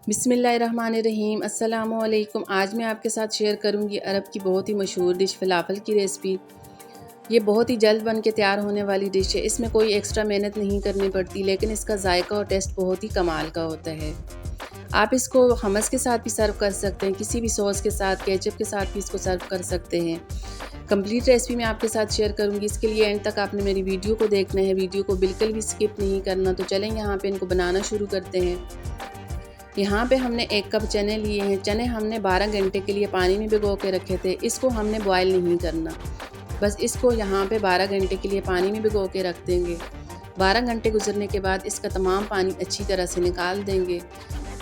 बिस्मिल्लाहिर्रहमानिर्रहीम अस्सलामुअलैकुम। आज मैं आपके साथ शेयर करूंगी अरब की बहुत ही मशहूर डिश फ़लाफ़ल की रेसिपी। ये बहुत ही जल्द बन के तैयार होने वाली डिश है। इसमें कोई एक्स्ट्रा मेहनत नहीं करनी पड़ती, लेकिन इसका जायका और टेस्ट बहुत ही कमाल का होता है। आप इसको हमस के साथ भी सर्व कर सकते हैं, किसी भी सॉस के साथ, केचप के साथ भी इसको सर्व कर सकते हैं। कंप्लीट रेसिपी मैं आपके साथ शेयर करूंगी। इसके लिए एंड तक आपने मेरी वीडियो को देखना है, वीडियो को बिल्कुल भी स्किप नहीं करना। तो चलें यहाँ पे इनको बनाना शुरू करते हैं। यहाँ पे हमने 1 कप चने लिए हैं। चने हमने 12 घंटे के लिए पानी में भिगो के रखे थे। इसको हमने बॉयल नहीं करना, बस इसको यहाँ पे 12 घंटे के लिए पानी में भिगो के रख देंगे। 12 घंटे गुजरने के बाद इसका तमाम पानी अच्छी तरह से निकाल देंगे।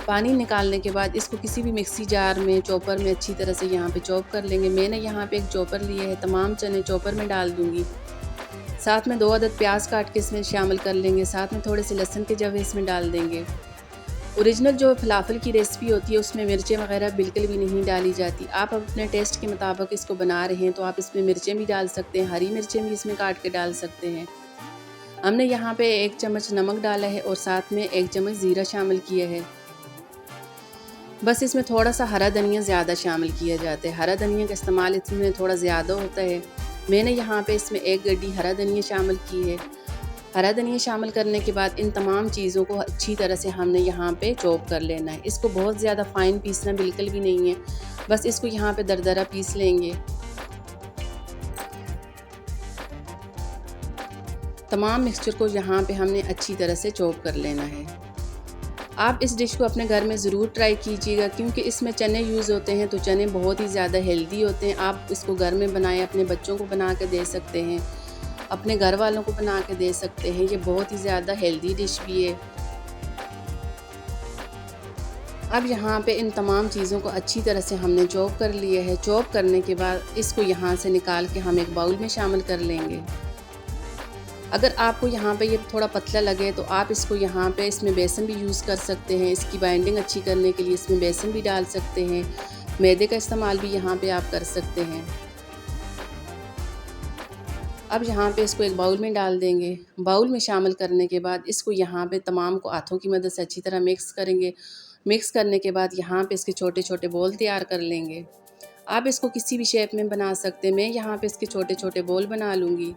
पानी निकालने के बाद इसको किसी भी मिक्सी जार में, चॉपर में अच्छी तरह से यहाँ पे चॉप कर लेंगे। मैंने यहाँ पे एक चॉपर लिए है, तमाम चने चॉपर में डाल दूँगी। साथ में 2 अदद प्याज काट के इसमें शामिल कर लेंगे। साथ में थोड़े से लहसुन के जवे इसमें डाल देंगे। ओरिजिनल जो फ़लाफ़ल की रेसिपी होती है उसमें मिर्चें वगैरह बिल्कुल भी नहीं डाली जाती। आप अपने टेस्ट के मुताबिक इसको बना रहे हैं तो आप इसमें मिर्चें भी डाल सकते हैं, हरी मिर्चें भी इसमें काट के डाल सकते हैं। हमने यहाँ पे 1 चम्मच नमक डाला है और साथ में 1 चम्मच ज़ीरा शामिल किया है। बस इसमें थोड़ा सा हरा धनिया ज़्यादा शामिल किया जाता है। हरा धनिया का इस्तेमाल इसमें थोड़ा ज़्यादा होता है। मैंने यहाँ पे इसमें 1 गड्डी हरा धनिया शामिल की है। हरा धनिया शामिल करने के बाद इन तमाम चीज़ों को अच्छी तरह से हमने यहाँ पे चॉप कर लेना है। इसको बहुत ज़्यादा फ़ाइन पीसना बिल्कुल भी नहीं है, बस इसको यहाँ पे दरदरा पीस लेंगे। तमाम मिक्सचर को यहाँ पे हमने अच्छी तरह से चॉप कर लेना है। आप इस डिश को अपने घर में ज़रूर ट्राई कीजिएगा, क्योंकि इसमें चने यूज़ होते हैं तो चने बहुत ही ज़्यादा हेल्दी होते हैं। आप इसको घर में बनाएं, अपने बच्चों को बना के दे सकते हैं, अपने घर वालों को बना के दे सकते हैं। ये बहुत ही ज़्यादा हेल्दी डिश भी है। अब यहाँ पे इन तमाम चीज़ों को अच्छी तरह से हमने चॉप कर लिया है। चॉप करने के बाद इसको यहाँ से निकाल के हम एक बाउल में शामिल कर लेंगे। अगर आपको यहाँ पे ये थोड़ा पतला लगे तो आप इसको यहाँ पे इसमें बेसन भी यूज़ कर सकते हैं। इसकी बाइंडिंग अच्छी करने के लिए इसमें बेसन भी डाल सकते हैं। मैदे का इस्तेमाल भी यहाँ पे आप कर सकते हैं। अब यहाँ पे इसको एक बाउल में डाल देंगे। बाउल में शामिल करने के बाद इसको यहाँ पे तमाम को हाथों की मदद से अच्छी तरह मिक्स करेंगे। मिक्स करने के बाद यहाँ पे इसके छोटे छोटे बॉल तैयार कर लेंगे। आप इसको किसी भी शेप में बना सकते हैं। मैं यहाँ पे इसके छोटे छोटे बॉल बना लूँगी।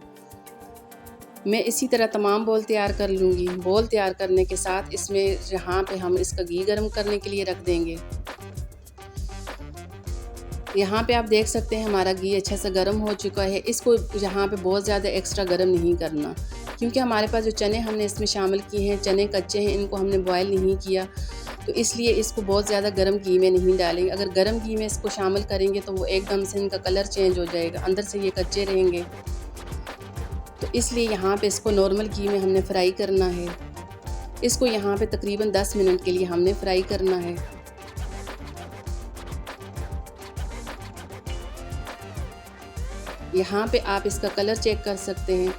मैं इसी तरह तमाम बॉल तैयार कर लूँगी। बॉल तैयार करने के साथ इसमें यहाँ पे हम इसका घी गर्म करने के लिए रख देंगे। यहाँ पे आप देख सकते हैं हमारा घी अच्छा सा गर्म हो चुका है। इसको यहाँ पे बहुत ज़्यादा एक्स्ट्रा गर्म नहीं करना, क्योंकि हमारे पास जो चने हमने इसमें शामिल किए हैं, चने कच्चे हैं, इनको हमने बॉयल नहीं किया, तो इसलिए इसको बहुत ज़्यादा गर्म घी में नहीं डालेंगे। अगर गर्म घी में इसको शामिल करेंगे तो वो एकदम से इनका कलर चेंज हो जाएगा, अंदर से ये कच्चे रहेंगे। तो इसलिए यहाँ पे इसको नॉर्मल घी में हमने फ्राई करना है। इसको यहाँ पे तकरीबन 10 मिनट के लिए हमने फ्राई करना है। यहाँ पे आप इसका कलर चेक कर सकते हैं।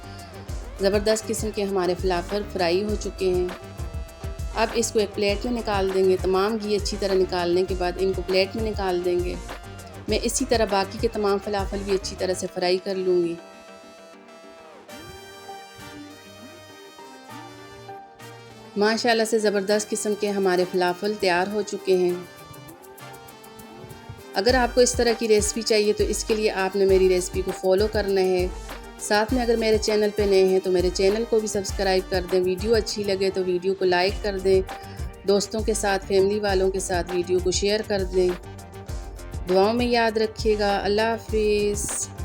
ज़बरदस्त किस्म के हमारे फ़लाफ़ल फ्राई हो चुके हैं। अब इसको एक प्लेट में निकाल देंगे। तमाम घी अच्छी तरह निकालने के बाद इनको प्लेट में निकाल देंगे। मैं इसी तरह बाकी के तमाम फ़लाफ़ल भी अच्छी तरह से फ्राई कर लूँगी। माशाल्लाह से ज़बरदस्त किस्म के हमारे फ़लाफ़ल तैयार हो चुके हैं। अगर आपको इस तरह की रेसिपी चाहिए तो इसके लिए आपने मेरी रेसिपी को फॉलो करना है। साथ में अगर मेरे चैनल पे नए हैं तो मेरे चैनल को भी सब्सक्राइब कर दें। वीडियो अच्छी लगे तो वीडियो को लाइक कर दें। दोस्तों के साथ, फैमिली वालों के साथ वीडियो को शेयर कर दें। दुआओं में याद रखिएगा। अल्लाह हाफ़िज़।